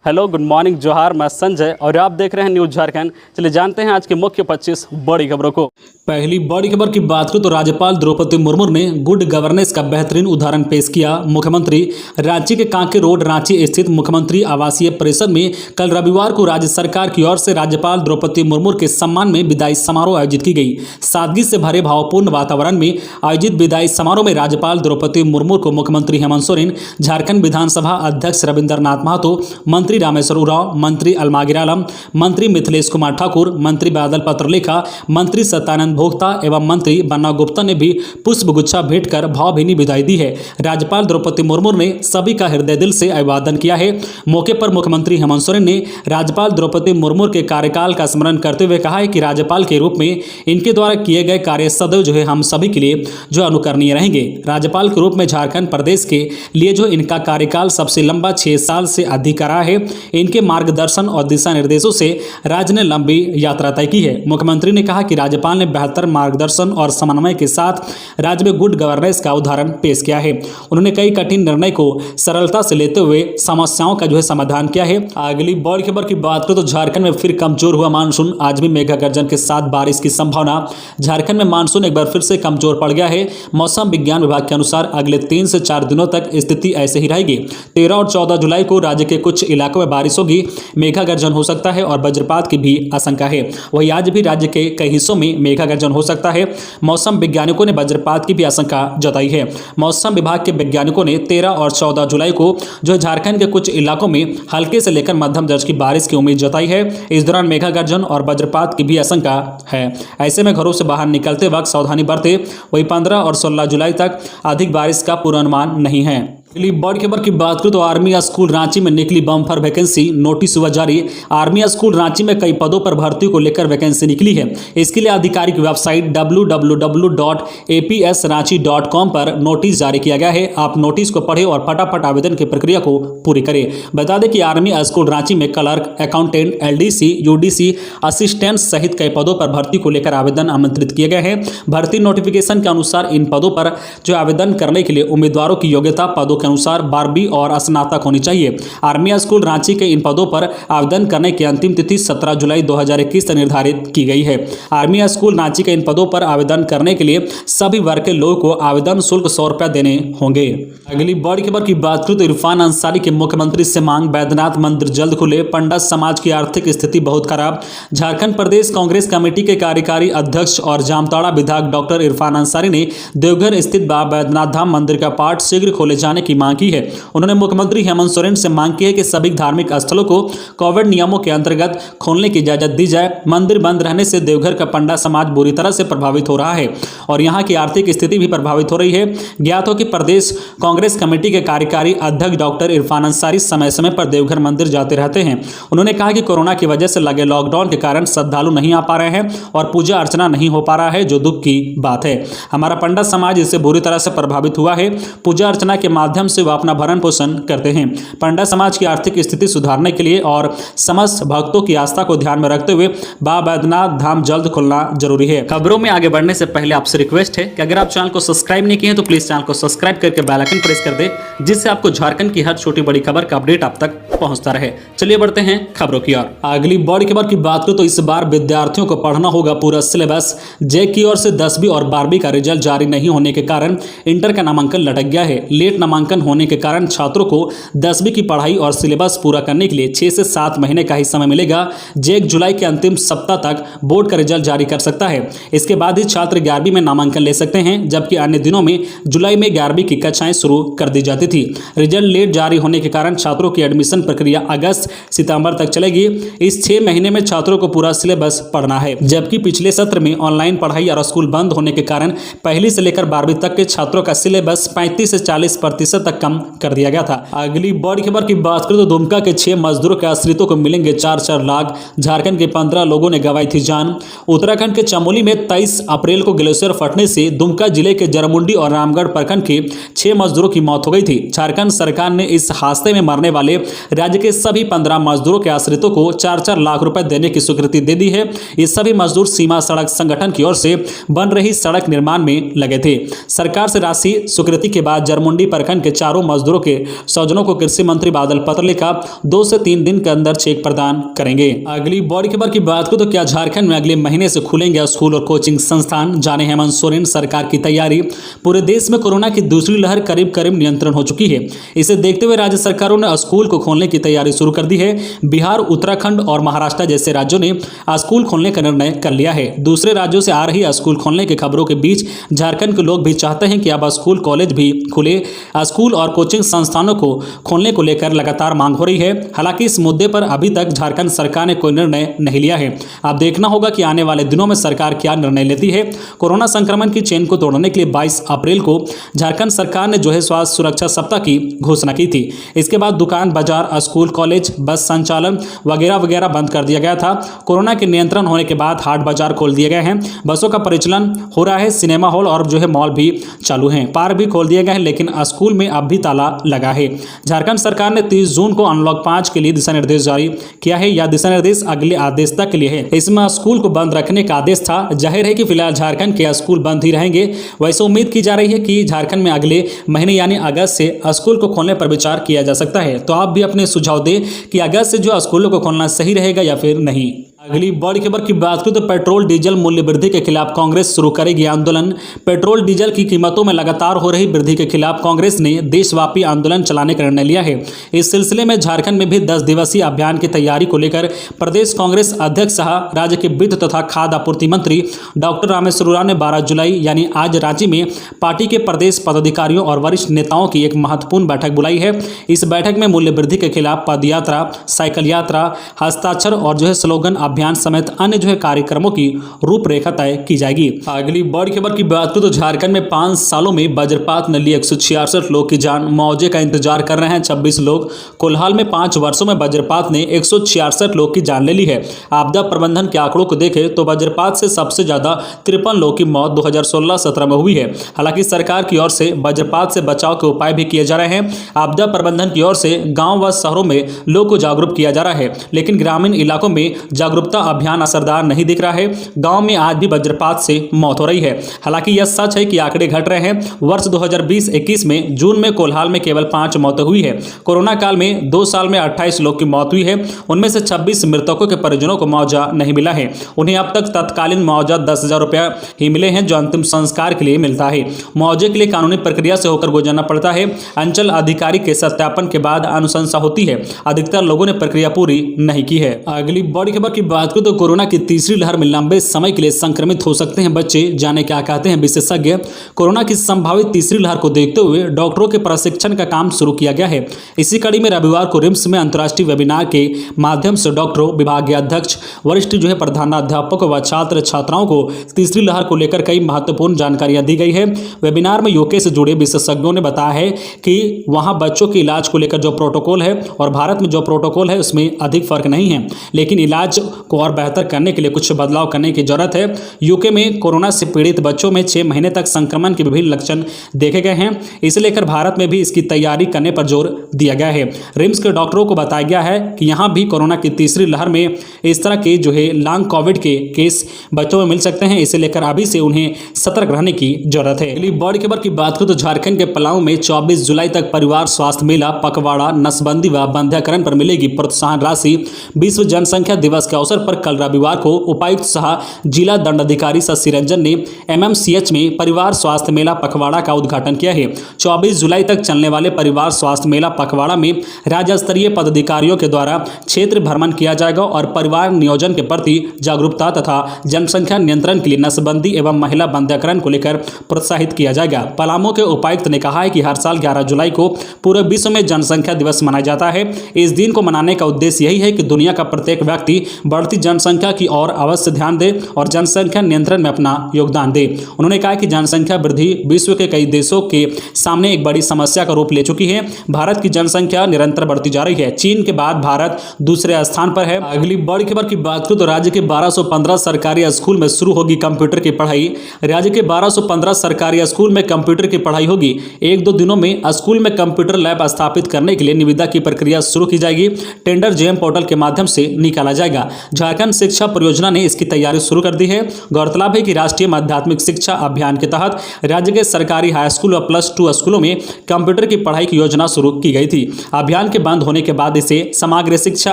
Hello, good morning, जोहार। मैं संजय और आप देख रहे हैं न्यूज़ झारखंड। चलिए जानते हैं आज की मुख्य 25 बड़ी खबरों को। पहली बड़ी खबर की बात करें तो राज्यपाल द्रौपदी मुर्मू ने गुड गवर्नेंस का बेहतरीन उदाहरण पेश किया। मुख्यमंत्री रांची के कांके रोड रांची स्थित मुख्यमंत्री आवासीय परिसर में कल रविवार को राज्य सरकार की ओर से राज्यपाल द्रौपदी मुर्मू के सम्मान में विदाई समारोह आयोजित की गई। सादगी से भरे भावपूर्ण वातावरण में आयोजित विदाई समारोह में राज्यपाल द्रौपदी मुर्मू को मुख्यमंत्री हेमंत सोरेन, झारखंड विधानसभा अध्यक्ष रविंद्रनाथ महतो, मंत्री रामेश्वर उरांव, मंत्री अलमागिर आलम, मंत्री मिथिलेश कुमार ठाकुर, मंत्री बादल पत्रलेखा, मंत्री सत्यानंद भोक्ता एवं मंत्री बन्ना गुप्ता ने भी पुष्पगुच्छा भेंट कर भावभीनी विदाई दी है। राज्यपाल द्रौपदी मुर्मू ने सभी का हृदय दिल से अभिवादन किया है। मौके पर मुख्यमंत्री हेमंत सोरेन ने राज्यपाल द्रौपदी मुर्मू के कार्यकाल का स्मरण करते हुए कहा है कि राज्यपाल के रूप में इनके द्वारा किए गए कार्य सदैव जो है हम सभी के लिए जो अनुकरणीय रहेंगे। राज्यपाल के रूप में झारखंड प्रदेश के लिए जो इनका कार्यकाल सबसे लंबा 6 साल से अधिक रहा है, इनके मार्गदर्शन और दिशा निर्देशों से राज्य ने लंबी यात्रा तय की है। मुख्यमंत्री ने कहा कि राज्यपाल ने बेहतर मार्गदर्शन और समन्वय के साथ राज्य में गुड गवर्नेंस का उदाहरण पेश किया है। उन्होंने कई कठिन निर्णय को सरलता से लेते हुए समस्याओं का जो है समाधान किया है। अगली बड़ी खबर की बात करें तो झारखंड में फिर कमजोर हुआ मानसून। आज भी मेघा गर्जन के साथ बारिश की संभावना। झारखंड में मानसून एक बार फिर से कमजोर पड़ गया है। मौसम विज्ञान विभाग के अनुसार अगले 3 से 4 दिनों तक स्थिति ऐसे ही रहेगी। 13 और 14 जुलाई को राज्य के कुछ इलाकों में बारिश होगी, मेघा गर्जन हो सकता है और वज्रपात की भी आशंका है। वहीं आज भी राज्य के कई हिस्सों में मेघा गर्जन हो सकता है। मौसम वैज्ञानिकों ने वज्रपात की भी आशंका जताई है। मौसम विभाग के वैज्ञानिकों ने 13 और 14 जुलाई को जो झारखंड के कुछ इलाकों में हल्के से लेकर मध्यम दर्ज की बारिश की उम्मीद जताई है। इस दौरान मेघा गर्जन और वज्रपात की भी आशंका है। ऐसे में घरों से बाहर निकलते वक्त सावधानी बरतें। वहीं 15 और 16 जुलाई तक अधिक बारिश का पूर्वानुमान नहीं है। बड़ी खबर की बात करें तो आर्मी स्कूल रांची में निकली बम्पर वैकेंसी, नोटिस हुआ जारी। आर्मी स्कूल रांची में कई पदों पर भर्ती को लेकर वैकेंसी निकली है। इसके लिए आधिकारिक वेबसाइट www.apsranchi.com पर नोटिस जारी किया गया है। आप नोटिस को पढ़ें और फटाफट आवेदन की प्रक्रिया को पूरी करें। बता दें कि आर्मी स्कूल रांची में clerk, accountant, LDC, UDC, assistant सहित कई पदों पर भर्ती को लेकर आवेदन आमंत्रित किए गए हैं। भर्ती नोटिफिकेशन के अनुसार इन पदों पर जो आवेदन करने के लिए उम्मीदवारों की योग्यता पदों के अनुसार 12वीं और स्नातक होनी चाहिए। आर्मी स्कूल रांची के इन पदों पर आवेदन करने की अंतिम तिथि 17 जुलाई 2021 निर्धारित की गई है। आर्मी स्कूल रांची के इन पदों पर आवेदन करने के लिए सभी वर्ग के लोगों को आवेदन शुल्क 100 रुपया देने होंगे। अगली बड़ी खबर की बात करें तो इरफान अंसारी की मुख्यमंत्री से मांग, बैद्यनाथ मंदिर जल्द खुले। पंडित समाज की आर्थिक स्थिति बहुत खराब। झारखंड प्रदेश कांग्रेस कमेटी के कार्यकारी अध्यक्ष और जामताड़ा विधायक डॉक्टर इरफान अंसारी ने देवघर स्थित बाबा बैद्यनाथ धाम मंदिर का पाठ शीघ्र खोले जाने की मांग की है। उन्होंने मुख्यमंत्री हेमंत सोरेन से मांग की है कि सभी धार्मिक स्थलों को कोविड नियमों के अंतर्गत खोलने की इजाजत दी जाए। मंदिर बंद रहने से देवघर का पंडा समाज बुरी तरह से प्रभावित हो रहा है और यहां की आर्थिक स्थिति भी प्रभावित हो रही है। ज्ञात हो कि प्रदेश कांग्रेस कमेटी के कार्यकारी अध्यक्ष डॉक्टर इरफान अंसारी समय समय पर देवघर मंदिर जाते रहते हैं। उन्होंने कहा कि कोरोना की वजह से लगे लॉकडाउन के कारण श्रद्धालु नहीं आ पा रहे हैं और पूजा अर्चना नहीं हो पा रहा है, जो दुख की बात है। हमारा पंडा समाज इससे बुरी तरह से प्रभावित हुआ है। पूजा अर्चना के माध्यम से वह अपना भरण पोषण करते हैं। पंडा समाज की आर्थिक स्थिति सुधारने के लिए और समस्त भक्तों की आस्था को ध्यान में रखते हुए बाबा बैद्यनाथ धाम जल्द खुलना जरूरी है। खबरों में आगे बढ़ने से पहले आपसे रिक्वेस्ट है कि अगर आप चैनल को सब्सक्राइब नहीं किए हैं तो प्लीज चैनल को सब्सक्राइब करके बेल आइकन प्रेस कर दे, जिससे आपको झारखंड की हर छोटी बड़ी खबर का अपडेट आप तक पहुंचता रहे। चलिए बढ़ते हैं खबरों की ओर। अगली बड़ी खबर की बात करें तो इस बार विद्यार्थियों को पढ़ना होगा पूरा सिलेबस। जेक की ओर से 10वीं और 12वीं का रिजल्ट जारी नहीं होने के कारण इंटर का नामांकन लटक गया है। लेट नामांकन होने के कारण छात्रों को 10वीं की पढ़ाई और सिलेबस पूरा करने के लिए 6 से 7 महीने का ही समय मिलेगा। जेक जुलाई के अंतिम सप्ताह तक बोर्ड का रिजल्ट जारी कर सकता है। इसके बाद ही छात्र 11वीं में नामांकन ले सकते हैं, जबकि अन्य दिनों में जुलाई में 11वीं की कक्षाएं शुरू कर दी जाती थी। रिजल्ट लेट जारी होने के कारण छात्रों की एडमिशन प्रक्रिया अगस्त सितंबर तक चलेगी। इस 6 महीने में छात्रों को पूरा सिलेबस पढ़ना है, जबकि पिछले सत्र में ऑनलाइन पढ़ाई और स्कूल बंद होने के कारण पहली से लेकर 12वीं तक के छात्रों का सिलेबस 35 से 40% तक कम कर दिया गया था। अगली बड़ी खबर की बात करें तो दुमका के 6 मजदूरों के आश्रितों को मिलेंगे 4-4 लाख। झारखंड के 15 लोगों ने गंवाई थी जान। उत्तराखंड के चमोली में 23 अप्रैल को ग्लेशियर फटने से दुमका जिले के जरमुंडी और रामगढ़ प्रखंड के 6 मजदूरों की मौत हो गई थी। झारखंड सरकार ने इस हादसे में मरने वाले राज्य के सभी 15 मजदूरों के आश्रितों को 4-4 लाख रुपए देने की स्वीकृति दे दी है। ये सभी मजदूर सीमा सड़क संगठन की ओर से बन रही सड़क निर्माण में लगे थे। सरकार से राशि स्वीकृति के बाद जरमुंडी प्रखंड के चारों मजदूरों के स्वजनों को कृषि मंत्री बादल पत्रलेखा 2 से 3 दिन के अंदर चेक प्रदान करेंगे। अगली बड़ी खबर की बात करें तो क्या झारखंड में अगले महीने से खुलेंगे स्कूल और कोचिंग संस्थान, जाने हेमंत सोरेन। सरकार की तैयारी। पूरे देश में कोरोना की दूसरी लहर करीब करीब नियंत्रण हो चुकी है। इसे देखते हुए राज्य सरकारों ने स्कूल को खोलने की तैयारी शुरू कर दी है। बिहार, उत्तराखंड और महाराष्ट्र जैसे राज्यों ने स्कूल खोलने का निर्णय कर लिया है। दूसरे राज्यों से आ रही स्कूल खोलने की खबरों के बीच झारखंड के लोग भी चाहते हैं कि अब स्कूल कॉलेज भी खुले। स्कूल और कोचिंग संस्थानों को खोलने को लेकर लगातार मांग हो रही है। हालांकि इस मुद्दे पर अभी तक झारखंड सरकार ने कोई निर्णय नहीं लिया है। अब देखना होगा कि आने वाले दिनों में सरकार क्या निर्णय लेती है। कोरोना संक्रमण की चेन को तोड़ने के लिए 22 अप्रैल को झारखंड सरकार ने जो है स्वास्थ्य सुरक्षा सप्ताह की घोषणा की थी। इसके बाद दुकान, बाजार, स्कूल, कॉलेज, बस संचालन वगैरह वगैरह बंद कर दिया गया था। कोरोना के नियंत्रण होने के बाद हाट बाजार खोल दिए गए हैं। बसों का परिचालन हो रहा है। सिनेमा हॉल और जो है मॉल भी चालू हैं। पार्क भी खोल दिए गए हैं, लेकिन स्कूल में अब भी ताला लगा है। झारखंड सरकार ने 30 जून को अनलॉक 5 के लिए दिशा निर्देश जारी किया है। यह दिशा निर्देश अगले आदेश तक के लिए है। इसमें स्कूल को बंद रखने का आदेश था। जाहिर है कि फिलहाल झारखंड के स्कूल बंद ही रहेंगे। वैसे उम्मीद की जा रही है कि झारखंड में अगले महीने यानी अगस्त से स्कूल को खोलने पर विचार किया जा सकता है। तो आप भी अपने सुझाव दें कि अगस्त से जो स्कूलों को खोलना सही रहेगा या फिर नहीं। अगली बड़ी खबर की बात करें तो पेट्रोल डीजल मूल्य वृद्धि के खिलाफ कांग्रेस शुरू करेगी आंदोलन। पेट्रोल डीजल की कीमतों में लगातार हो रही वृद्धि के खिलाफ कांग्रेस ने देशव्यापी आंदोलन चलाने का निर्णय लिया है। इस सिलसिले में झारखंड में भी 10 दिवसीय अभियान की तैयारी को लेकर प्रदेश कांग्रेस अध्यक्ष सह राज्य के वित्त तथा खाद्य आपूर्ति मंत्री डॉक्टर रामेश्वर उरांव ने 12 जुलाई यानी आज रांची में पार्टी के प्रदेश पदाधिकारियों और वरिष्ठ नेताओं की एक महत्वपूर्ण बैठक बुलाई है। इस बैठक में मूल्य वृद्धि के खिलाफ पदयात्रा, साइकिल यात्रा, हस्ताक्षर और जो है स्लोगन अभियान समेत अन्य जो है कार्यक्रमों की रूपरेखा तय की जाएगी। अगली बड़ी खबर की बात करें तो झारखंड में 5 सालों में वज्रपात ने ली 166 लोग की जान। मुआवजे का इंतजार कर रहे हैं 26 लोग। कोल्हाल में 5 वर्षों में वज्रपात ने 166 लोग की जान ले ली है। आपदा प्रबंधन के आंकड़ों को देखें तो वज्रपात से सबसे ज्यादा 53 लोग की मौत 2016-17 में हुई है। हालांकि सरकार की ओर से वज्रपात से बचाव के उपाय भी किए जा रहे हैं। आपदा प्रबंधन की ओर से गांव व शहरों में लोगों को जागरूक किया जा रहा है, लेकिन ग्रामीण इलाकों में जागरूकता अभियान असरदार नहीं दिख रहा है। गांव में आज भी वज्रपात से मौत हो रही है। हालांकि यह सच है कि आंकड़े घट रहे हैं। वर्ष 2020-21 में जून में कोल्हाल में केवल 5 मौतें हुई है। कोरोना काल में 2 साल में 28 लोग की मौत हुई है। उनमें से 26 मृतकों के परिजनों को मुआवजा नहीं मिला है। उन्हें अब तक तत्कालीन मुआवजा 10,000 रुपया ही मिले हैं, जो अंतिम संस्कार के लिए मिलता है। मुआवजे के लिए कानूनी प्रक्रिया से होकर गुजरना पड़ता है। अंचल अधिकारी के सत्यापन के बाद अनुशंसा होती है। अधिकतर लोगों ने प्रक्रिया पूरी नहीं की है। अगली बड़ी खबर की बात करें तो कोरोना की तीसरी लहर में लंबे समय के लिए संक्रमित हो सकते हैं बच्चे, जाने क्या कहते हैं विशेषज्ञ। कोरोना की संभावित तीसरी लहर को देखते हुए डॉक्टरों के प्रशिक्षण का काम शुरू किया गया है। इसी कड़ी में रविवार को रिम्स में अंतर्राष्ट्रीय वेबिनार के माध्यम से डॉक्टरों, विभागीय अध्यक्ष, वरिष्ठ जो है प्रधानाध्यापकों व छात्र छात्राओं को तीसरी लहर को लेकर कई महत्वपूर्ण जानकारियां दी गई है। वेबिनार में यूके से जुड़े विशेषज्ञों ने बताया है कि वहां बच्चों के इलाज को लेकर जो प्रोटोकॉल है और भारत में जो प्रोटोकॉल है उसमें अधिक फर्क नहीं है, लेकिन इलाज को और बेहतर करने के लिए कुछ बदलाव करने की जरूरत है। यूके में कोरोना से पीड़ित बच्चों में 6 महीने तक संक्रमण के विभिन्न लक्षण देखे गए हैं। इसे लेकर भारत में भी इसकी तैयारी करने पर जोर दिया गया है। रिम्स के डॉक्टरों को बताया गया है कि यहां भी कोरोना की तीसरी लहर में इस तरह के जो है लॉन्ग कोविड के केस बच्चों में मिल सकते हैं। इसे लेकर अभी से उन्हें सतर्क रहने की जरूरत है। अगली बड़ी खबर की बात करें तो झारखंड के पलामू में 24 जुलाई तक परिवार स्वास्थ्य मेला, पखवाड़ा, नसबंदी व बंध्याकरण पर मिलेगी प्रोत्साहन राशि। विश्व जनसंख्या दिवस के अवसर पर कल रविवार को उपायुक्त सह जिला दंडाधिकारी शशि रंजन ने MMCH में परिवार स्वास्थ्य मेला पखवाड़ा का उद्घाटन किया है। 24 जुलाई तक चलने वाले परिवार स्वास्थ्य मेला पखवाड़ा में राज्य स्तरीय पदाधिकारियों के द्वारा क्षेत्र भ्रमण किया जाएगा और परिवार नियोजन के प्रति जागरूकता तथा जनसंख्या नियंत्रण के लिए नसबंदी एवं महिला बंध्याकरण को लेकर प्रोत्साहित किया जाएगा। पलामू के उपायुक्त ने कहा है कि हर साल 11 जुलाई को पूरे विश्व में जनसंख्या दिवस मनाया जाता है। इस दिन को मनाने का उद्देश्य यही है कि दुनिया का प्रत्येक व्यक्ति बढ़ती जनसंख्या की ओर अवश्य ध्यान दे और जनसंख्या नियंत्रण में अपना योगदान दे। उन्होंने कहा कि जनसंख्या वृद्धि विश्व के कई देशों के सामने एक बड़ी समस्या का रूप ले चुकी है। भारत की जनसंख्या निरंतर बढ़ती जा रही है। चीन के बाद भारत दूसरे स्थान पर है। अगली बड़ी खबर की बात करूं तो राज्य के 1215 सरकारी स्कूल में शुरू होगी कंप्यूटर की पढ़ाई। राज्य के 1215 सरकारी स्कूल में कंप्यूटर की पढ़ाई होगी। 1-2 दिनों में स्कूल में कंप्यूटर लैब स्थापित करने के लिए निविदा की प्रक्रिया शुरू की जाएगी। टेंडर JM पोर्टल के माध्यम से निकाला जाएगा। झारखंड शिक्षा परियोजना ने इसकी तैयारी शुरू कर दी है। गौरतलब है कि राष्ट्रीय माध्यमिक शिक्षा अभियान के तहत राज्य के सरकारी हाई स्कूल और +2 स्कूलों में कंप्यूटर की पढ़ाई की योजना शुरू की गई थी। अभियान के बंद होने के बाद इसे समग्र शिक्षा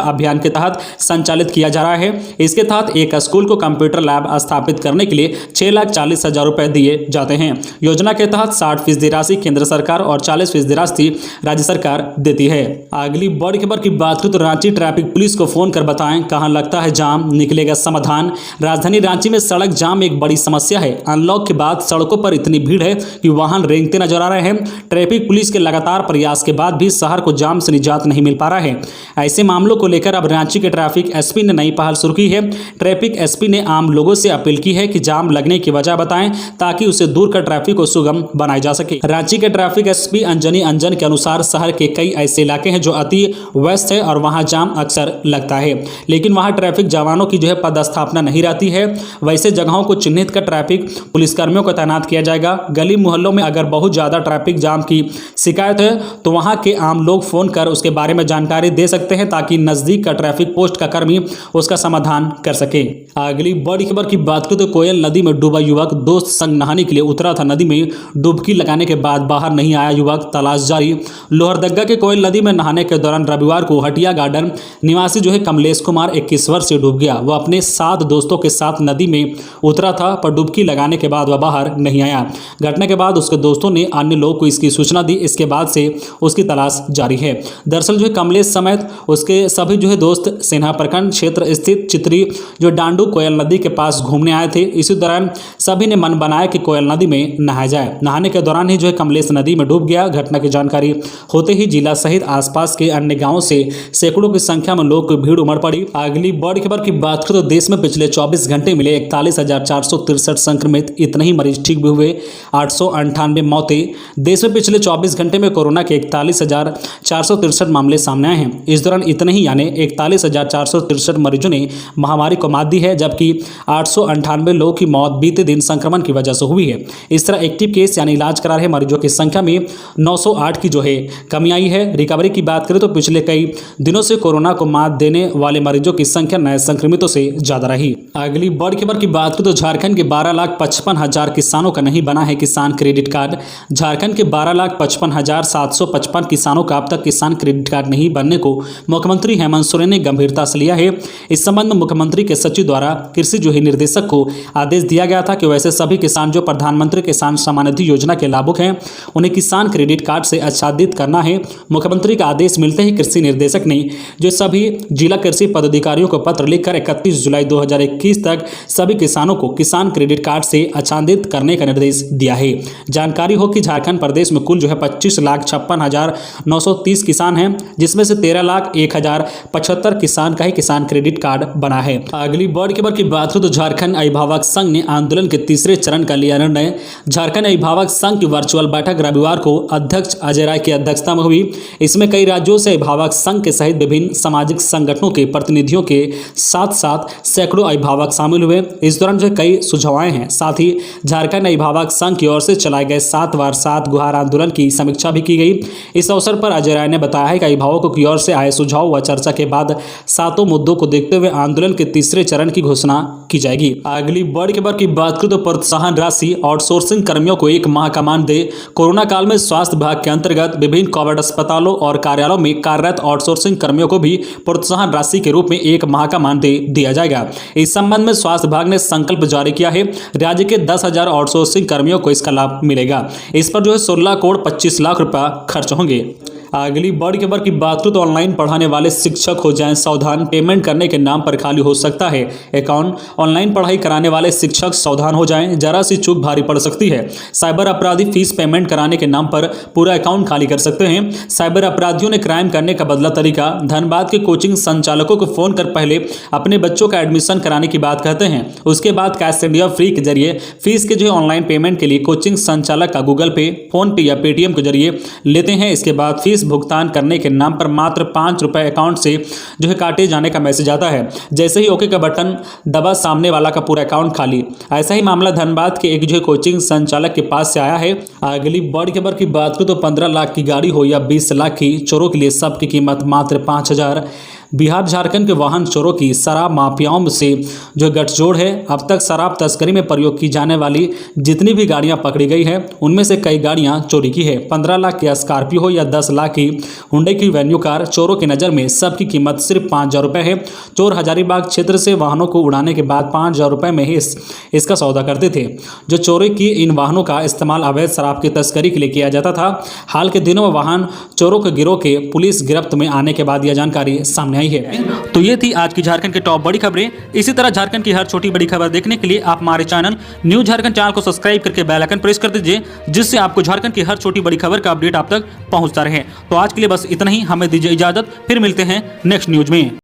अभियान के तहत संचालित किया जा रहा है। इसके तहत एक स्कूल को कंप्यूटर लैब स्थापित करने के लिए 6,40,000 रुपए दिए जाते हैं। योजना के तहत 60% राशि केंद्र सरकार और 40% राशि राज्य सरकार देती है। अगली बड़ी खबर की बात करें तो रांची ट्रैफिक पुलिस को फोन कर बताएं कहां लगता है जाम, निकलेगा समाधान। राजधानी रांची में सड़क जाम एक बड़ी समस्या है। अनलॉक के बाद सड़कों पर इतनी भीड़ है कि वाहन रेंगते नजर आ रहे हैं। ट्रैफिक पुलिस के लगातार प्रयास के बाद भी शहर को जाम से निजात नहीं मिल पा रहा है। ऐसे मामलों को लेकर अब रांची के ट्रैफिक एसपी ने नई पहल शुरू की है। ट्रैफिक एसपी ने आम लोगों से अपील की है कि जाम लगने की वजह बताएं ताकि उसे दूर कर ट्रैफिक को सुगम बनाया जा सके। रांची के ट्रैफिक एसपी अंजनी अंजन के अनुसार शहर के कई ऐसे इलाके हैं जो अति व्यस्त है और वहां जाम अक्सर लगता है, लेकिन वहां ट्रैफिक जवानों की पदस्थापना नहीं रहती है। वैसे जगहों को चिन्हित कर ट्रैफिक पुलिसकर्मियों को तैनात किया जाएगा। गली मोहल्लों में अगर बहुत ज्यादा ट्रैफिक जाम की शिकायत है तो वहां के आम लोग फोन कर उसके बारे में जानकारी दे सकते हैं ताकि नजदीक का ट्रैफिक पोस्ट का कर्मी उसका समाधान कर सके। अगली बड़ी खबर की बात करें तो कोयल नदी में डूबा युवक दोस्त संग नहाने के लिए उतरा था। नदी में डुबकी लगाने के बाद बाहर नहीं आया युवक, तलाश जारी। लोहरदगा के कोयल नदी में नहाने के दौरान रविवार को हटिया गार्डन निवासी कमलेश कुमार 21 वर्ष से डूब गया। वह अपने 7 दोस्तों के साथ नदी में उतरा था, पर डुबकी लगाने के बाद वह बाहर नहीं आया। घटना के बाद उसके दोस्तों ने अन्य लोगों को इसकी सूचना दी। इसके बाद से उसकी तलाश जारी है। दरअसल कमलेश समेत उसके सभी दोस्त सिन्हा प्रखंड क्षेत्र स्थित चित्री डांडू कोयल नदी के पास घूमने आए थे। इसी दौरान सभी ने मन बनाया कि कोयल नदी में नहाया जाए। नहाने के दौरान ही कमलेश नदी में डूब गया। घटना की जानकारी होते ही जिला सहित आसपास के अन्य गांवों से सैकड़ों की संख्या में लोगों की भीड़ उमड़ पड़ी। अगली बड़ी खबर की बात करें तो देश में पिछले 24 घंटे मिले 41,463 संक्रमित, इतने ही मरीज ठीक भी हुए, 898 मौतें। देश में पिछले 24 घंटे में कोरोना के 41,463 मामले सामने आए हैं। इस दौरान इतने ही यानी 41,463 मरीजों ने महामारी को मात दी है, जबकि 898 लोगों की मौत बीते दिन संक्रमण की वजह से हुई है। इस तरह एक्टिव केस यानी इलाज करा रहे मरीजों की संख्या में 908 की कमी आई है। रिकवरी की बात करें तो पिछले कई दिनों से कोरोना को मात देने वाले मरीजों की संख्या नए संक्रमितों से ज्यादा रही। अगली बड़ी खबर की बात करें तो झारखंड के 12,55,000 किसानों का नहीं बना है किसान क्रेडिट कार्ड। झारखंड के 12,55,755 किसानों का अब तक किसान क्रेडिट कार्ड नहीं बनने को मुख्यमंत्री हेमंत सोरेन ने गंभीरता से लिया है। इस संबंध में मुख्यमंत्री के सचिव द्वारा कृषि निर्देशक को आदेश दिया गया था कि वैसे सभी किसान जो प्रधानमंत्री किसान सम्मान निधि योजना के लाभुक हैं उन्हें किसान क्रेडिट कार्ड से आच्छादित करना है। मुख्यमंत्री का आदेश मिलते ही कृषि निर्देशक ने सभी जिला कृषि पदाधिकारियों को पत्र लिखकर 31 जुलाई 2021 तक सभी किसानों को किसान क्रेडिट कार्ड से आच्छादित करने का निर्देश दिया है। जानकारी हो कि झारखंड प्रदेश में कुल 25,56,930 किसान हैं, जिसमें से 13,01,075 किसान का ही किसान क्रेडिट कार्ड बना है। अगली बड़ी खबर की बात हो तो झारखंड अभिभावक संघ ने आंदोलन के तीसरे चरण का लिया निर्णय। झारखंड अभिभावक संघ की वर्चुअल बैठक रविवार को अध्यक्ष अजय राय की अध्यक्षता में हुई। इसमें कई राज्यों से अभिभावक संघ के सहित विभिन्न सामाजिक संगठनों के प्रतिनिधियों के साथ साथ सैकड़ों अभिभावक शामिल हुए। इस दौरान कई सुझाव आए हैं। साथ ही झारखंड अभिभावक संघ की ओर से चलाए गए 7 बार 7 गुहार आंदोलन की समीक्षा भी की गई। इस अवसर पर अजय राय ने बताया है कि अभिभावकों की ओर से आए सुझाव व चर्चा के बाद 7 मुद्दों को देखते हुए आंदोलन के तीसरे चरण की घोषणा की जाएगी। अगली बड़ी खबर की बात करें तो प्रोत्साहन राशि आउटसोर्सिंग कर्मियों को 1 माह का मानदेय। कोरोना काल में स्वास्थ्य विभाग के अंतर्गत विभिन्न कोविड अस्पतालों और कार्यालयों में कार्यरत आउटसोर्सिंग कर्मियों को भी प्रोत्साहन राशि के रूप में 1 माह का मानदेय दिया जाएगा। इस संबंध में स्वास्थ्य विभाग ने संकल्प जारी किया है। राज्य के 10,000 आउटसोर्सिंग कर्मियों को इसका लाभ मिलेगा। इस पर 16 करोड़ 25 लाख रुपया खर्च होंगे। अगली बड़ी खबर की बात करें तो ऑनलाइन पढ़ाने वाले शिक्षक हो जाएं सावधान, पेमेंट करने के नाम पर खाली हो सकता है अकाउंट। ऑनलाइन पढ़ाई कराने वाले शिक्षक सावधान हो जाएं, जरा सी चूक भारी पड़ सकती है। साइबर अपराधी फीस पेमेंट कराने के नाम पर पूरा अकाउंट खाली कर सकते हैं। साइबर अपराधियों ने क्राइम करने का बदला तरीका। धनबाद के कोचिंग संचालकों को फोन कर पहले अपने बच्चों का एडमिशन कराने की बात कहते हैं, उसके बाद कैश इंडिया फ्री के जरिए फीस के ऑनलाइन पेमेंट के लिए कोचिंग संचालक का गूगल पे, फोन पे या पेटीएम के जरिए लेते हैं। इसके बाद फीस भुगतान करने के नाम पर मात्र 5 रुपए अकाउंट से काटे जाने का मैसेज आता है। जैसे ही ओके का बटन दबा, सामने वाला का पूरा अकाउंट खाली। ऐसा ही मामला धनबाद के एक कोचिंग संचालक के पास से आया है। अगली बड़ी खबर की बात करें तो 15 लाख की गाड़ी हो या 20 लाख की, चोरों के लिए सबकी कीमत मात्र 5,000। बिहार झारखंड के वाहन चोरों की शराब माफियाओं से जो गठजोड़ है, अब तक शराब तस्करी में प्रयोग की जाने वाली जितनी भी गाड़ियां पकड़ी गई है उनमें से कई गाड़ियां चोरी की है। 15 लाख की स्कॉर्पियो हो या 10 लाख की हुंडई की वेन्यू कार, चोरों की नज़र में सबकी कीमत सिर्फ 5,000 रुपये है। चोर हजारीबाग क्षेत्र से वाहनों को उड़ाने के बाद 5,000 रुपये में ही इसका सौदा करते थे। जो चोरी की इन वाहनों का इस्तेमाल अवैध शराब की तस्करी के लिए किया जाता था। हाल के दिनों में वाहन चोरों के गिरोह के पुलिस गिरफ्त में आने के बाद यह जानकारी सामने आई है। तो ये थी आज की झारखंड की टॉप बड़ी खबरें। इसी तरह झारखंड की हर छोटी बड़ी खबर देखने के लिए आप हमारे चैनल न्यूज झारखंड चैनल को सब्सक्राइब करके बेल आइकन प्रेस कर दीजिए, जिससे आपको झारखंड की हर छोटी बड़ी खबर का अपडेट आप तक पहुंचता रहे। तो आज के लिए बस इतना ही, हमें दीजिए इजाजत, फिर मिलते हैं नेक्स्ट न्यूज में।